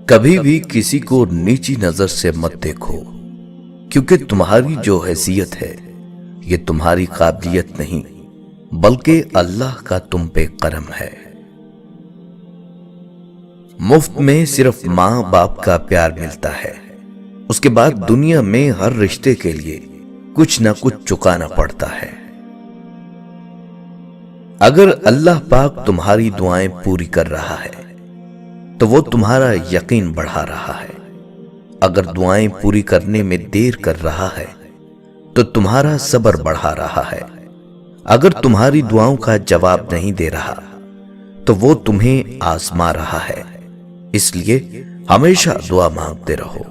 کبھی بھی کسی کو نیچی نظر سے مت دیکھو، کیونکہ تمہاری جو حیثیت ہے یہ تمہاری قابلیت نہیں بلکہ اللہ کا تم پہ کرم ہے۔ مفت میں صرف ماں باپ کا پیار ملتا ہے، اس کے بعد دنیا میں ہر رشتے کے لیے کچھ نہ کچھ چکانا پڑتا ہے۔ اگر اللہ پاک تمہاری دعائیں پوری کر رہا ہے تو وہ تمہارا یقین بڑھا رہا ہے، اگر دعائیں پوری کرنے میں دیر کر رہا ہے تو تمہارا صبر بڑھا رہا ہے، اگر تمہاری دعاؤں کا جواب نہیں دے رہا تو وہ تمہیں آزما رہا ہے، اس لیے ہمیشہ دعا مانگتے رہو۔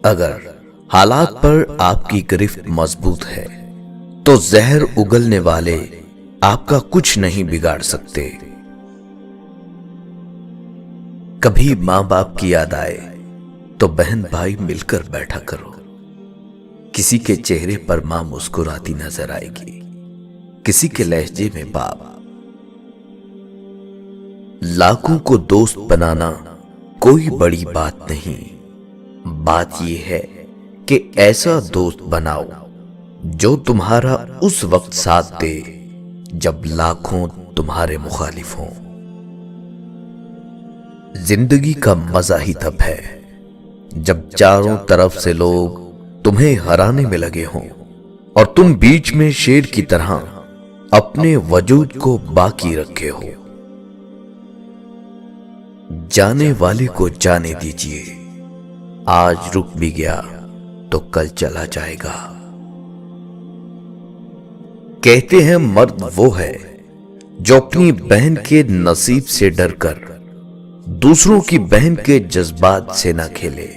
اگر حالات پر آپ کی گرفت مضبوط ہے تو زہر اگلنے والے آپ کا کچھ نہیں بگاڑ سکتے۔ کبھی ماں باپ کی یاد آئے تو بہن بھائی مل کر بیٹھا کرو، کسی کے چہرے پر ماں مسکراتی نظر آئے گی، کسی کے لہجے میں باپ۔ لاکھوں کو دوست بنانا کوئی بڑی بات نہیں، بات یہ ہے کہ ایسا دوست بناؤ جو تمہارا اس وقت ساتھ دے جب لاکھوں تمہارے مخالف ہوں۔ زندگی کا مزہ ہی تب ہے جب چاروں طرف سے لوگ تمہیں ہرانے میں لگے ہوں اور تم بیچ میں شیر کی طرح اپنے وجود کو باقی رکھے ہو۔ جانے والے کو جانے دیجئے، آج رک بھی گیا تو کل چلا جائے گا۔ کہتے ہیں مرد وہ ہے جو اپنی بہن کے نصیب سے ڈر کر دوسروں کی بہن کے جذبات سے نہ کھیلے۔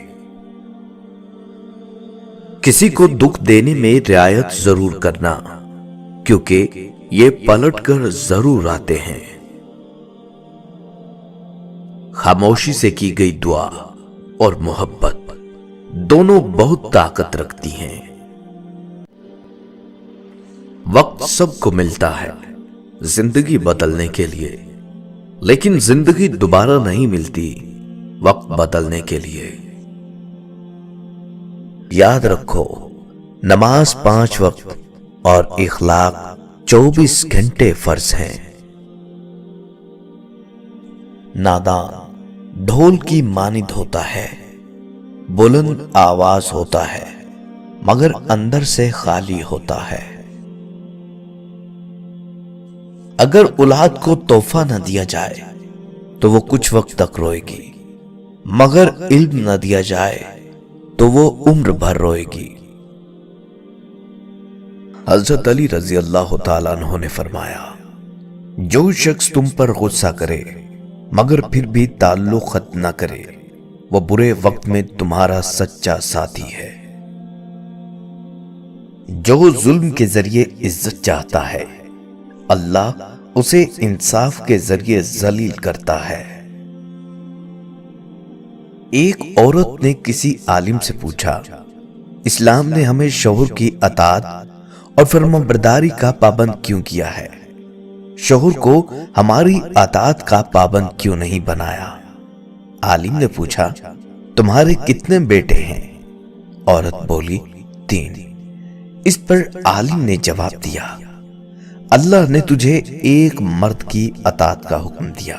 کسی کو دکھ دینے میں رعایت ضرور کرنا، کیونکہ یہ پلٹ کر ضرور آتے ہیں۔ خاموشی سے کی گئی دعا اور محبت دونوں بہت طاقت رکھتی ہیں۔ وقت سب کو ملتا ہے زندگی بدلنے کے لیے، لیکن زندگی دوبارہ نہیں ملتی وقت بدلنے کے لیے۔ یاد رکھو، نماز 5 وقت اور اخلاق 24 گھنٹے فرض ہیں۔ نادان ڈھول کی مانند ہوتا ہے، بلند آواز ہوتا ہے مگر اندر سے خالی ہوتا ہے۔ اگر اولاد کو تحفہ نہ دیا جائے تو وہ کچھ وقت تک روئے گی، مگر علم نہ دیا جائے تو وہ عمر بھر روئے گی۔ حضرت علی رضی اللہ تعالیٰ عنہ نے فرمایا، جو شخص تم پر غصہ کرے مگر پھر بھی تعلق ختم نہ کرے، وہ برے وقت میں تمہارا سچا ساتھی ہے۔ جو ظلم کے ذریعے عزت چاہتا ہے، اللہ اسے انصاف کے ذریعے ذلیل کرتا ہے۔ ایک عورت نے کسی عالم سے پوچھا، اسلام نے ہمیں شوہر کی اطاعت اور فرمانبرداری کا پابند کیوں کیا ہے؟ شوہر کو ہماری اطاعت کا پابند کیوں نہیں بنایا؟ عالم نے پوچھا، تمہارے کتنے بیٹے ہیں؟ عورت بولی، 3۔ اس پر عالم نے جواب دیا، اللہ نے تجھے ایک مرد کی اطاعت کا حکم دیا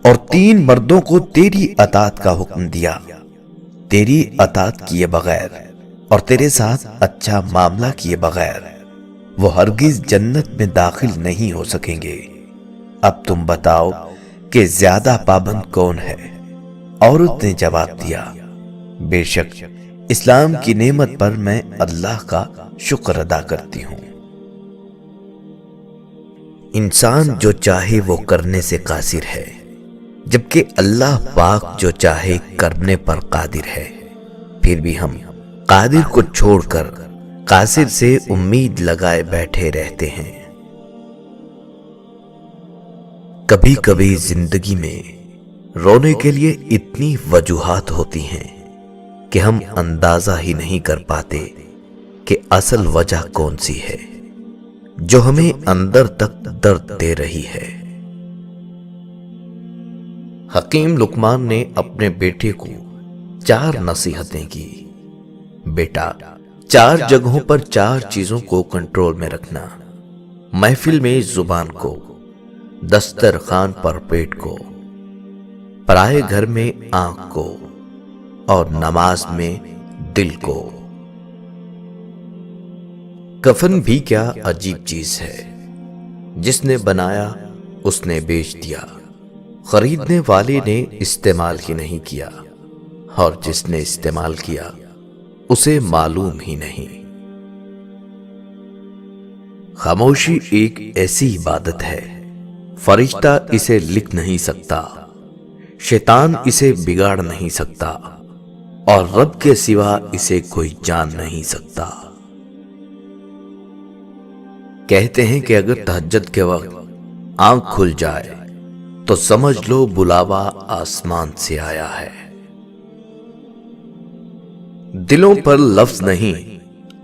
اور 3 مردوں کو تیری اطاعت کا حکم دیا۔ تیری اطاعت کیے بغیر اور تیرے ساتھ اچھا معاملہ کیے بغیر وہ ہرگز جنت میں داخل نہیں ہو سکیں گے۔ اب تم بتاؤ کہ زیادہ پابند کون ہے؟ عورت نے جواب دیا، بے شک اسلام کی نعمت پر میں اللہ کا شکر ادا کرتی ہوں۔ انسان جو چاہے وہ کرنے سے قاصر ہے، جبکہ اللہ پاک جو چاہے کرنے پر قادر ہے۔ پھر بھی ہم قادر کو چھوڑ کر قاصر سے امید لگائے بیٹھے رہتے ہیں۔ کبھی کبھی زندگی میں رونے کے لیے اتنی وجوہات ہوتی ہیں کہ ہم اندازہ ہی نہیں کر پاتے کہ اصل وجہ کون سی ہے جو ہمیں اندر تک درد دے رہی ہے۔ حکیم لقمان نے اپنے بیٹے کو 4 نصیحتیں کی۔ بیٹا، 4 جگہوں پر 4 چیزوں کو کنٹرول میں رکھنا: محفل میں زبان کو، دسترخوان پر پیٹ کو، پرائے گھر میں آنکھ کو، اور نماز میں دل کو۔ کفن بھی کیا عجیب چیز ہے، جس نے بنایا اس نے بیچ دیا، خریدنے والے نے استعمال ہی نہیں کیا، اور جس نے استعمال کیا اسے معلوم ہی نہیں۔ خاموشی ایک ایسی عبادت ہے، فرشتہ اسے لکھ نہیں سکتا، شیطان اسے بگاڑ نہیں سکتا، اور رب کے سوا اسے کوئی جان نہیں سکتا۔ کہتے ہیں کہ اگر تہجد کے وقت آنکھ کھل جائے تو سمجھ لو بلاوا آسمان سے آیا ہے۔ دلوں پر لفظ نہیں،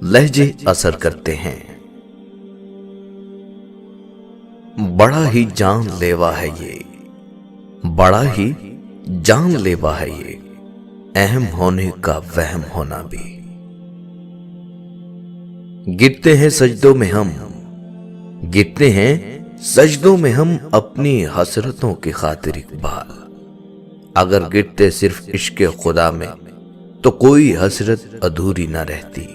لہجے اثر کرتے ہیں۔ بڑا ہی جان لیوا ہے یہ، بڑا ہی جان لیوا ہے یہ، اہم ہونے کا وہم ہونا بھی۔ گرتے ہیں سجدوں میں ہم، گرتے ہیں سجدوں میں ہم اپنی حسرتوں کی خاطر اقبال۔ اگر گرتے صرف عشق خدا میں تو کوئی حسرت ادھوری نہ رہتی۔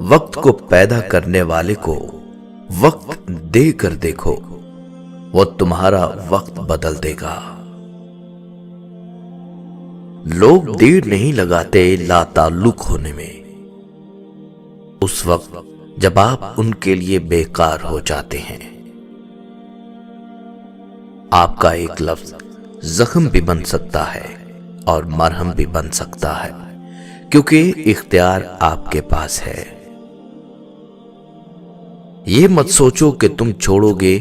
وقت کو پیدا کرنے والے کو وقت دے کر دیکھو، وہ تمہارا وقت بدل دے گا۔ لوگ دیر نہیں لگاتے لا تعلق ہونے میں، اس وقت جب آپ ان کے لیے بیکار ہو جاتے ہیں۔ آپ کا ایک لفظ زخم بھی بن سکتا ہے اور مرہم بھی بن سکتا ہے، کیونکہ اختیار آپ کے پاس ہے۔ یہ مت سوچو کہ تم چھوڑو گے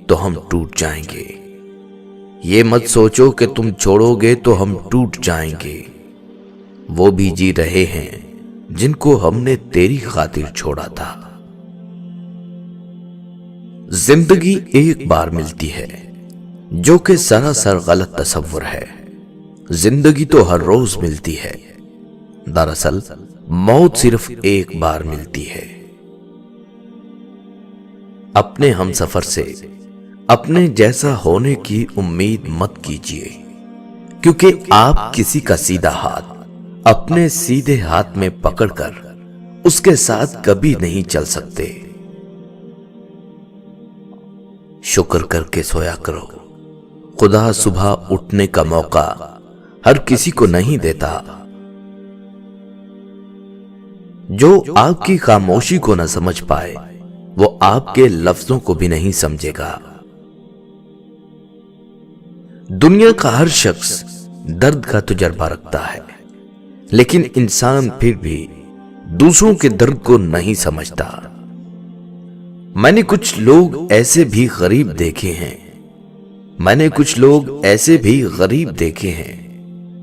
تو ہم ٹوٹ جائیں گے، یہ مت سوچو کہ تم چھوڑو گے تو ہم ٹوٹ جائیں گے۔ وہ بھی جی رہے ہیں جن کو ہم نے تیری خاطر چھوڑا تھا۔ زندگی ایک بار ملتی ہے، جو کہ سراسر غلط تصور ہے۔ زندگی تو ہر روز ملتی ہے، دراصل موت صرف ایک بار ملتی ہے۔ اپنے ہم سفر سے اپنے جیسا ہونے کی امید مت کیجیے، کیونکہ آپ کسی کا سیدھا ہاتھ اپنے سیدھے ہاتھ میں پکڑ کر اس کے ساتھ کبھی نہیں چل سکتے۔ شکر کر کے سویا کرو، خدا صبح اٹھنے کا موقع ہر کسی کو نہیں دیتا۔ جو آپ کی خاموشی کو نہ سمجھ پائے وہ آپ کے لفظوں کو بھی نہیں سمجھے گا۔ دنیا کا ہر شخص درد کا تجربہ رکھتا ہے، لیکن انسان پھر بھی دوسروں کے درد کو نہیں سمجھتا۔ میں نے کچھ لوگ ایسے بھی غریب دیکھے ہیں، میں نے کچھ لوگ ایسے بھی غریب دیکھے ہیں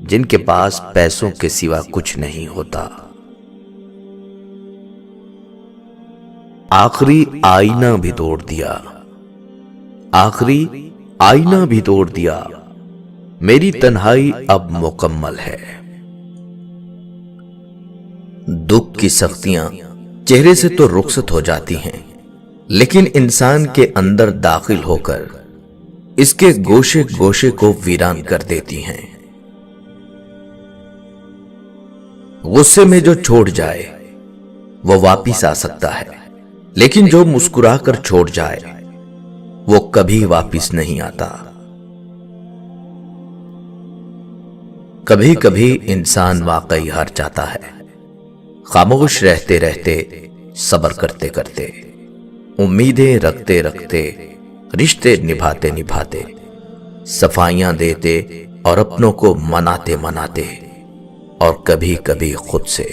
جن کے پاس پیسوں کے سوا کچھ نہیں ہوتا۔ آخری آئینہ بھی توڑ دیا، آخری آئینہ بھی توڑ دیا، میری تنہائی اب مکمل ہے۔ دکھ کی سختیاں چہرے سے تو رخصت ہو جاتی ہیں، لیکن انسان کے اندر داخل ہو کر اس کے گوشے گوشے کو ویران کر دیتی ہیں۔ غصے میں جو چھوڑ جائے وہ واپس آ سکتا ہے، لیکن جو مسکرا کر چھوڑ جائے وہ کبھی واپس نہیں آتا۔ کبھی کبھی انسان واقعی ہار جاتا ہے، خاموش رہتے رہتے، صبر کرتے کرتے، امیدیں رکھتے رکھتے، رشتے نبھاتے نبھاتے، صفائیاں دیتے اور اپنوں کو مناتے مناتے، اور کبھی کبھی خود سے۔